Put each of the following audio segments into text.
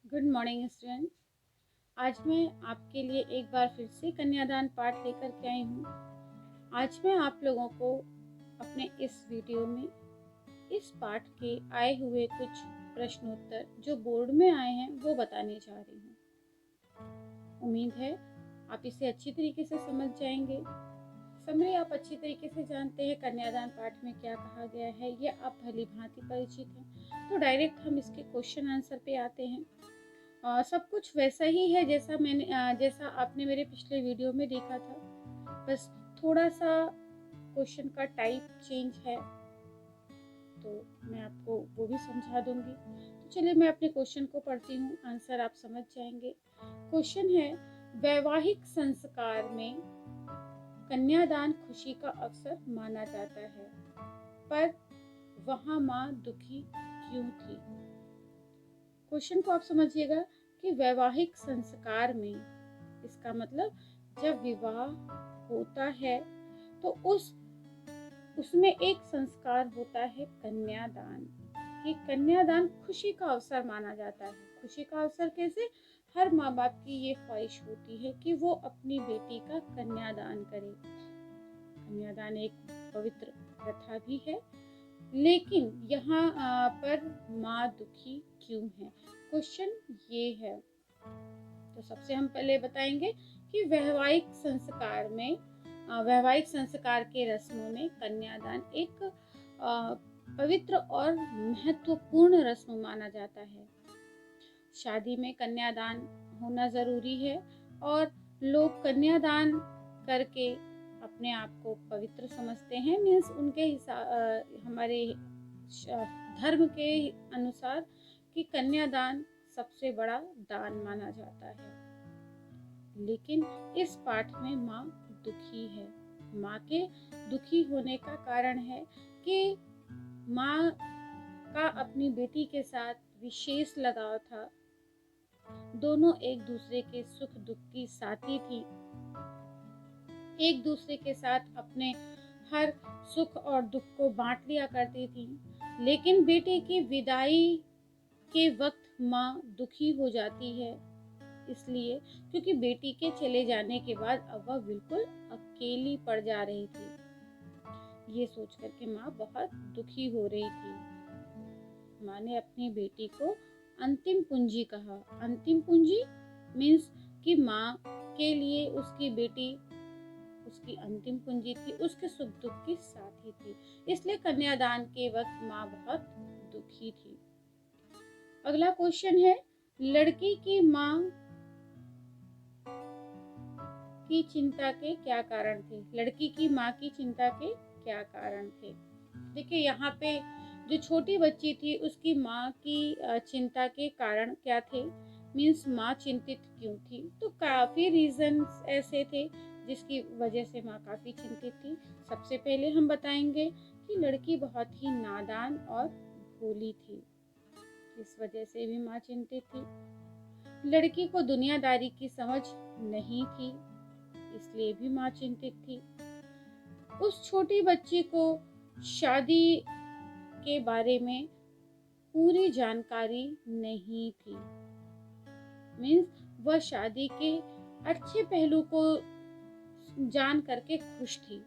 Good morning student. आज मैं आपके लिए एक बार फिर से कन्यादान पाठ लेकर के आई हूँ। आज मैं आप लोगों को अपने इस वीडियो में इस पाठ के आए हुए कुछ प्रश्नोत्तर जो बोर्ड में आए हैं वो बताने जा रही हूँ। उम्मीद है आप इसे अच्छी तरीके से समझ जाएंगे। समरी आप अच्छी तरीके से जानते हैं कन्यादान पाठ में क्या कहा गया है, ये आप भली भांति परिचित हैं। तो डायरेक्ट हम इसके क्वेश्चन आंसर पे आते हैं। सब कुछ वैसा ही है जैसा आपने मेरे पिछले वीडियो में देखा था, बस थोड़ा सा क्वेश्चन का टाइप चेंज है, तो मैं आपको वो भी समझा दूंगी। तो चलिए मैं अपने क्वेश्चन को पढ़ती हूँ, आंसर आप समझ जाएंगे। क्वेश्चन है, वैवाहिक संस्कार में कन्यादान खुशी का अवसर माना जाता है, पर वहाँ माँ दुखी क्यों थी? क्वेश्चन को आप समझिएगा कि वैवाहिक संस्कार में, इसका मतलब जब विवाह होता है तो उसमें एक संस्कार होता है कन्यादान। कि कन्यादान खुशी का अवसर माना जाता है। खुशी का अवसर कैसे? हर माँ बाप की ये ख्वाहिश होती है कि वो अपनी बेटी का कन्यादान करे। कन्यादान एक पवित्र प्रथा भी है, लेकिन यहाँ पर माँ दुखी क्यों है, क्वेश्चन ये है। तो सबसे हम पहले बताएंगे कि वैवाहिक संस्कार के रस्मों में कन्यादान एक पवित्र और महत्वपूर्ण रस्म माना जाता है। शादी में कन्यादान होना जरूरी है और लोग कन्यादान करके अपने आप को पवित्र समझते हैं। मीन्स उनके हमारे धर्म के अनुसार कि कन्यादान सबसे बड़ा दान माना जाता है। लेकिन इस पाठ में माँ दुखी है। माँ के दुखी होने का कारण है कि माँ का अपनी बेटी के साथ विशेष लगाव था। दोनों एक दूसरे के सुख दुख की साथी थी, एक दूसरे के साथ अपने हर सुख और दुख को बांट लिया करती थी। लेकिन बेटे की विदाई के वक्त माँ दुखी हो जाती है, इसलिए क्योंकि बेटी के चले जाने के बाद अब वह बिल्कुल अकेली पड़ जा रही थी। ये सोच कर के माँ बहुत दुखी हो रही थी। माँ ने अपनी बेटी को अंतिम पूंजी कहा। अंतिम पूंजी मीन्स कि माँ के लिए उसकी बेटी उसकी अंतिम पूंजी थी, उसके सुख दुख की साथी थी। इसलिए कन्यादान के वक्त माँ बहुत दुखी थी। अगला क्वेश्चन है, लड़की की माँ की चिंता के क्या कारण थे? लड़की की माँ की चिंता के क्या कारण थे? देखिए यहाँ पे जो छोटी बच्ची थी उसकी माँ की चिंता के कारण क्या थे? मीन्स माँ चिंतित क्यों थी? तो काफी रीजंस ऐसे थे जिसकी वजह से माँ काफी चिंतित थी। सबसे पहले हम बताएंगे कि लड़की बहुत ही नादान और भोली थी, इस वजह से भी माँ चिंतित थी। लड़की को दुनियादारी की समझ नहीं थी, इसलिए भी माँ चिंतित थी। उस छोटी बच्ची को शादी के बारे में पूरी जानकारी नहीं थी। मीन्स वह शादी के अच्छे पहलू को जान करके खुश थी।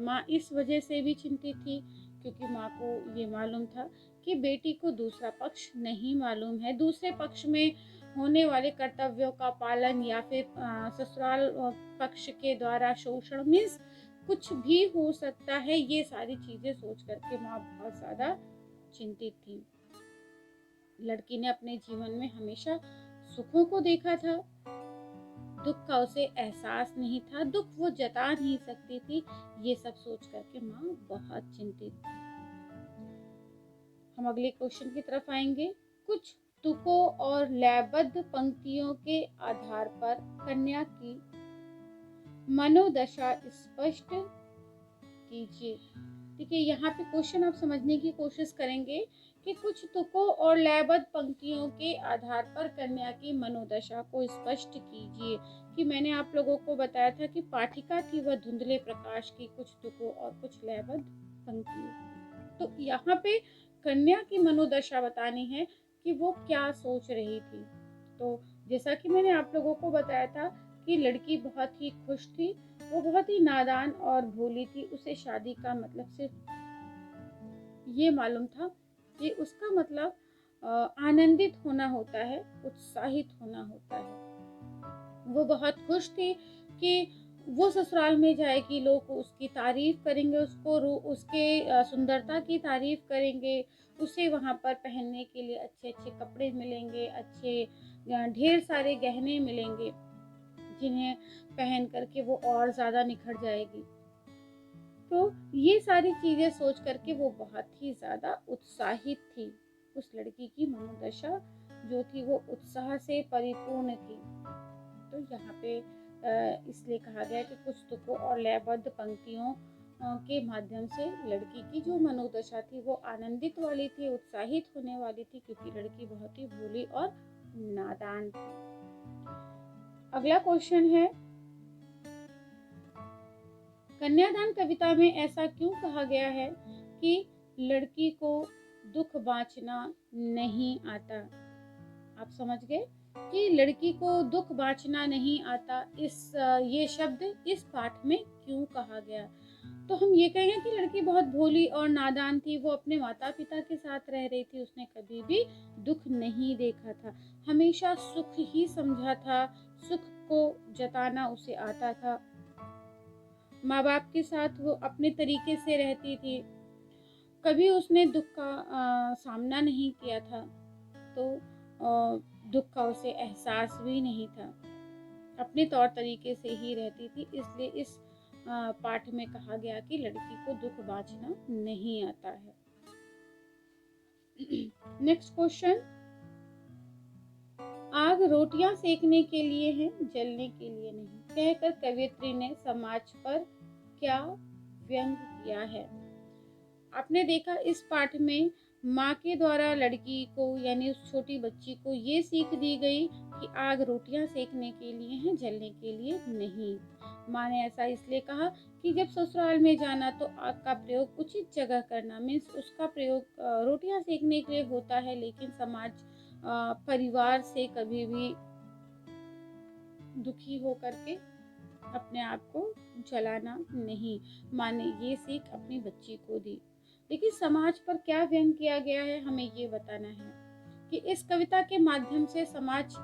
माँ इस वजह से भी चिंतित थी क्योंकि माँ को ये मालूम था कि बेटी को दूसरा पक्ष नहीं मालूम है। दूसरे पक्ष में होने वाले कर्तव्यों का पालन या फिर ससुराल पक्ष के द्वारा शोषण, मीन्स कुछ भी हो सकता है। ये सारी चीजें सोच करके माँ बहुत ज्यादा चिंतित थी। लड़की ने अपने जीवन में हमेशा सुखों को देखा था, दुख का उसे एहसास नहीं था, दुख वो जता नहीं सकती थी। ये सब सोच करके माँ बहुत चिंतित थी। हम अगले क्वेश्चन की तरफ आएंगे। कुछ तुकों और लयबद्ध पंक्तियों के आधार पर कन्या की मनोदशा स्पष्ट कीजिए। देखिए यहाँ पे क्वेश्चन आप समझने की कोशिश करेंगे कि कुछ तुकों और लयबद्ध पंक्तियों के आधार पर कन्या की मनोदशा को स्पष्ट कीजिए। कि मैंने आप लोगों को बताया था कि पाठिका थी वह धुंधले प्रकाश की, कुछ तुकों और कुछ लयबद्ध पंक्तियों। तो यहाँ पे कन्या की मनोदशा बतानी है कि वो क्या सोच रही थी। तो जैसा कि मैंने आप लोगों को बताया था कि लड़की बहुत ही खुश थी, वो बहुत ही नादान और भोली थी। उसे शादी का मतलब सिर्फ ये मालूम था कि उसका मतलब आनंदित होना होता है, उत्साहित होना होता है। वो बहुत खुश थी कि वो ससुराल में जाएगी, लोग उसकी तारीफ करेंगे, उसके सुंदरता की तारीफ करेंगे, उसे वहाँ पर पहनने के लिए अच्छे अच्छे कपड़े मिलेंगे, अच्छे ढेर सारे गहने मिलेंगे, जिन्हें पहन करके वो और ज़्यादा निखर जाएगी। तो ये सारी चीज़ें सोच करके वो बहुत ही ज़्यादा उत्साहित थी। उस लड़की की मनोदशा जो थी वो उत्साह से परिपूर्ण थी। तो यहाँ पे इसलिए कहा गया कि कुछ तुकों और लयबद्ध पंक्तियों के माध्यम से लड़की की जो मनोदशा थी वो आनंदित वाली थी, उत्साहित होने वाली थी, क्योंकि लड़की बहुत ही भोली और नादान थी। अगला क्वेश्चन है, कन्यादान कविता में ऐसा क्यों कहा गया है कि लड़की को दुख बांचना नहीं आता? आप समझ गए कि लड़की को दुख बांचना नहीं आता, ये शब्द इस पाठ में क्यों कहा गया? तो हम ये कहेंगे कि लड़की बहुत भोली और नादान थी, वो अपने माता पिता के साथ रह रही थी, उसने कभी भी दुख नहीं देखा था, हमेशा सुख ही समझा था, सुख को जताना उसे आता था। माँ बाप के साथ वो अपने तरीके से रहती थी, कभी उसने दुख का सामना नहीं किया था, तो दुख का उसे एहसास भी नहीं था, अपने तौर तरीके से ही रहती थी। इसलिए इस पाठ में कहा गया कि लड़की को दुख बांचना नहीं आता है। नेक्स्ट क्वेश्चन, आग रोटियां सेकने के लिए है, जलने के लिए नहीं, कहकर कवयित्री ने समाज पर क्या व्यंग किया है? आपने देखा इस पाठ में माँ के द्वारा लड़की को यानी उस छोटी बच्ची को ये सीख दी गई कि आग रोटियां सेकने के लिए है, जलने के लिए नहीं। माँ ने ऐसा इसलिए कहा कि जब ससुराल में जाना तो आग का प्रयोग उचित जगह करना, मीन्स उसका प्रयोग रोटियां सेकने के लिए होता है, लेकिन समाज परिवार से कभी भी दुखी होकर के अपने आप को जलाना नहीं। माँ ने ये सीख अपनी बच्ची को दी। लेकिन समाज पर क्या व्यंग किया गया है, हमें ये बताना है कि इस कविता के माध्यम से समाज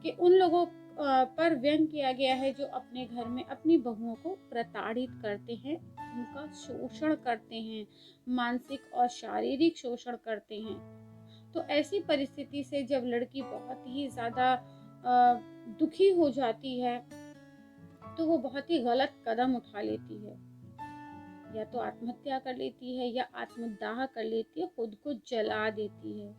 के उन लोगों पर व्यंग किया गया है जो अपने घर में अपनी बहुओं को प्रताड़ित करते हैं, उनका शोषण करते हैं, मानसिक और शारीरिक शोषण करते हैं। तो ऐसी परिस्थिति से जब लड़की बहुत ही ज़्यादा दुखी हो जाती है तो वो बहुत ही गलत कदम उठा लेती है, या तो आत्महत्या कर लेती है या आत्मदाह कर लेती है, खुद को जला देती है,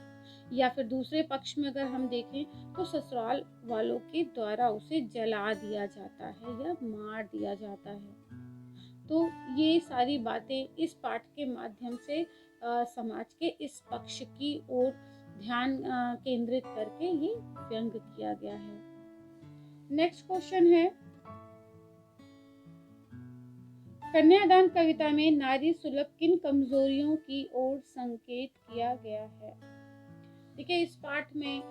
या फिर दूसरे पक्ष में अगर हम देखें तो ससुराल वालों के द्वारा उसे जला दिया जाता है या मार दिया जाता है। तो ये सारी बातें इस पाठ के माध्यम से समाज के इस पक्ष की ओर ध्यान केंद्रित करके ये व्यंग किया गया है। नेक्स्ट क्वेश्चन है, कन्यादान कविता में नारी सुलभ किन कमजोरियों की ओर संकेत किया गया है? देखिए इस पाठ में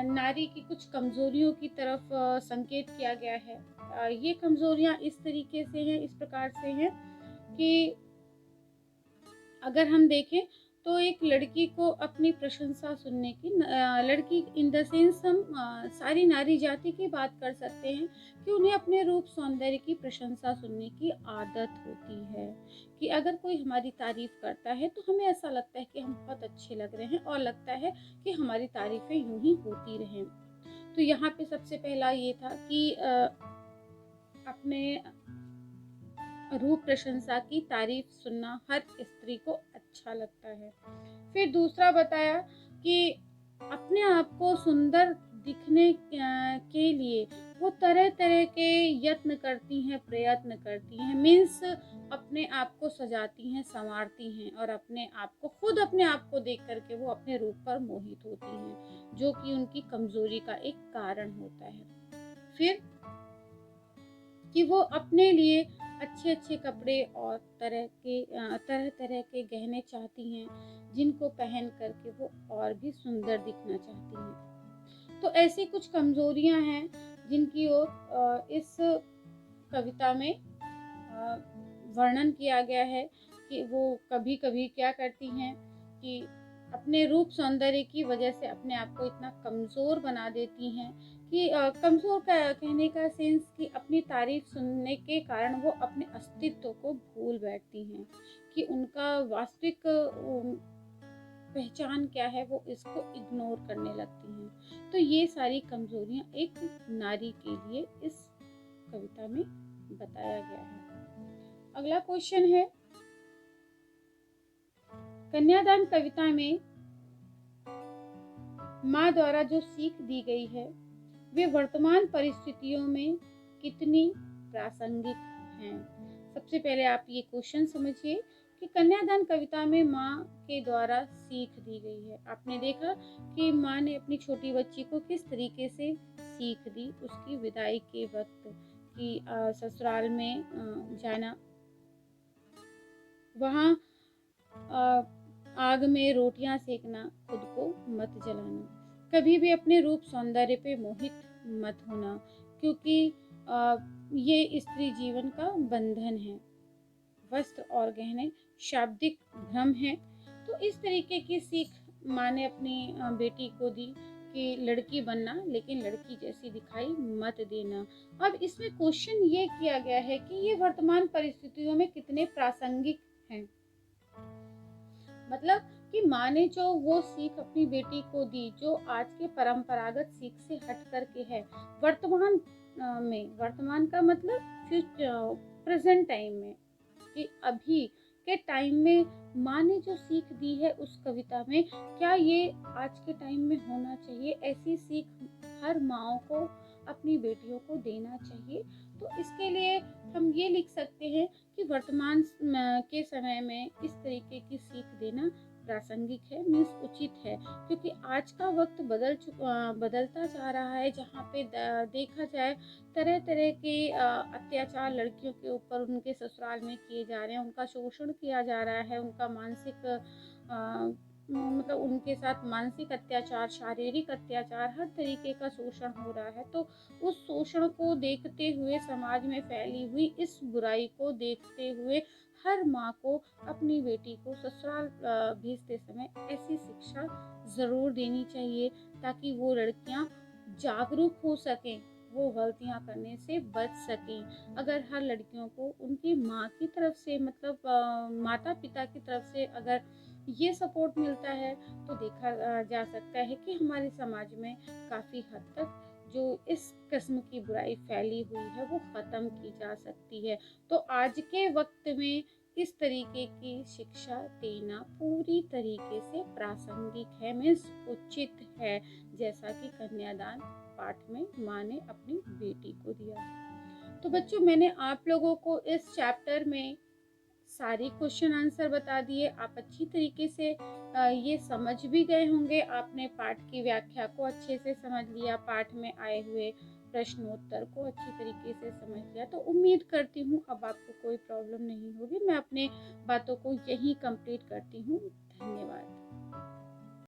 नारी की कुछ कमजोरियों की तरफ संकेत किया गया है। ये कमजोरियां इस तरीके से हैं, इस प्रकार से हैं कि अगर हम देखें तो एक लड़की को अपनी प्रशंसा सुनने की, लड़की इन द सेंस हम सारी नारी जाति की बात कर सकते हैं कि उन्हें अपने रूप सौंदर्य की प्रशंसा सुनने की आदत होती है, कि अगर कोई हमारी तारीफ करता है तो हमें ऐसा लगता है कि हम बहुत अच्छे लग रहे हैं और लगता है कि हमारी तारीफें यूं ही होती रहें। तो यहाँ पे सबसे पहला ये था कि अपने रूप प्रशंसा की तारीफ सुनना हर स्त्री को अच्छा लगता है। फिर दूसरा बताया कि अपने आप को सुंदर दिखने के लिए वो तरह तरह के यत्न करती हैं, प्रयत्न करती हैं, मीन्स अपने आप को सजाती हैं, संवारती हैं और अपने आप को खुद अपने आप को देख करके वो अपने रूप पर मोहित होती हैं, जो कि उनकी कमजोरी का एक कारण होता है। फिर कि वो अपने लिए अच्छे अच्छे कपड़े और तरह तरह के गहने चाहती हैं, जिनको पहन करके वो और भी सुंदर दिखना चाहती हैं। तो ऐसी कुछ कमज़ोरियाँ हैं जिनकी ओर इस कविता में वर्णन किया गया है कि वो कभी-कभी क्या करती हैं कि अपने रूप सौंदर्य की वजह से अपने आप को इतना कमज़ोर बना देती हैं कि कमज़ोर का कहने का सेंस कि अपनी तारीफ़ सुनने के कारण वो अपने अस्तित्व को भूल बैठती हैं कि उनका वास्तविक पहचान क्या है, वो इसको इग्नोर करने लगती हैं। तो ये सारी कमज़ोरियाँ एक नारी के लिए इस कविता में बताया गया है। अगला क्वेश्चन है, कन्यादान कविता में माँ द्वारा जो सीख दी गई है वे वर्तमान परिस्थितियों में कितनी प्रासंगिक हैं। सबसे पहले आप ये क्वेश्चन समझिए कि कन्यादान कविता में माँ के द्वारा सीख दी गई है। आपने देखा कि माँ ने अपनी छोटी बच्ची को किस तरीके से सीख दी उसकी विदाई के वक्त कि ससुराल में जाना, वहाँ आग में रोटियां सेकना, खुद को मत जलाना, कभी भी अपने रूप सौंदर्य पे मोहित मत होना, क्योंकि ये स्त्री जीवन का बंधन है। वस्त्र और गहने शाब्दिक भ्रम है। तो इस तरीके की सीख माँ ने अपनी बेटी को दी कि लड़की बनना लेकिन लड़की जैसी दिखाई मत देना। अब इसमें क्वेश्चन ये किया गया है कि ये वर्तमान परिस्थितियों में कितने प्रासंगिक हैं। मतलब कि माँ ने जो वो सीख अपनी बेटी को दी जो आज के परंपरागत सीख से हट करके है, वर्तमान में, वर्तमान का मतलब फ्यूचर, प्रेजेंट टाइम में, कि अभी के टाइम में माँ ने जो सीख दी है उस कविता में, क्या ये आज के टाइम में होना चाहिए? ऐसी सीख हर माँओं को अपनी बेटियों को देना चाहिए। तो इसके लिए हम ये लिख सकते हैं कि वर्तमान के समय में इस तरीके की सीख देना प्रासंगिक है, मीन्स उचित है, क्योंकि आज का वक्त बदलता जा रहा है, जहाँ पे देखा जाए तरह तरह के अत्याचार लड़कियों के ऊपर उनके ससुराल में किए जा रहे हैं, उनका शोषण किया जा रहा है, उनका मानसिक मतलब उनके साथ मानसिक अत्याचार, शारीरिक अत्याचार, हर तरीके का शोषण हो रहा है। तो उस शोषण को देखते हुए, समाज में फैली हुई इस बुराई को देखते हुए हर माँ को अपनी बेटी को ससुराल भेजते समय ऐसी शिक्षा ज़रूर देनी चाहिए ताकि वो लड़कियाँ जागरूक हो सकें, वो गलतियाँ करने से बच सकें। अगर हर लड़कियों को उनकी माँ की तरफ से, मतलब माता पिता की तरफ से अगर ये सपोर्ट मिलता है तो देखा जा सकता है कि हमारे समाज में काफ़ी हद तक जो इस किस्म की बुराई फैली हुई है वो ख़त्म की जा सकती है। तो आज के वक्त में इस तरीके की शिक्षा देना पूरी तरीके से प्रासंगिक है, मीन्स उचित है, जैसा कि कन्यादान पाठ में माँ ने अपनी बेटी को दिया। तो बच्चों, मैंने आप लोगों को इस चैप्टर में सारे क्वेश्चन आंसर बता दिए। आप अच्छी तरीके से ये समझ भी गए होंगे। आपने पाठ की व्याख्या को अच्छे से समझ लिया, पाठ में आए हुए प्रश्नोत्तर को अच्छी तरीके से समझ लिया। तो उम्मीद करती हूँ अब आपको कोई प्रॉब्लम नहीं होगी। मैं अपने बातों को यहीं कंप्लीट करती हूँ। धन्यवाद।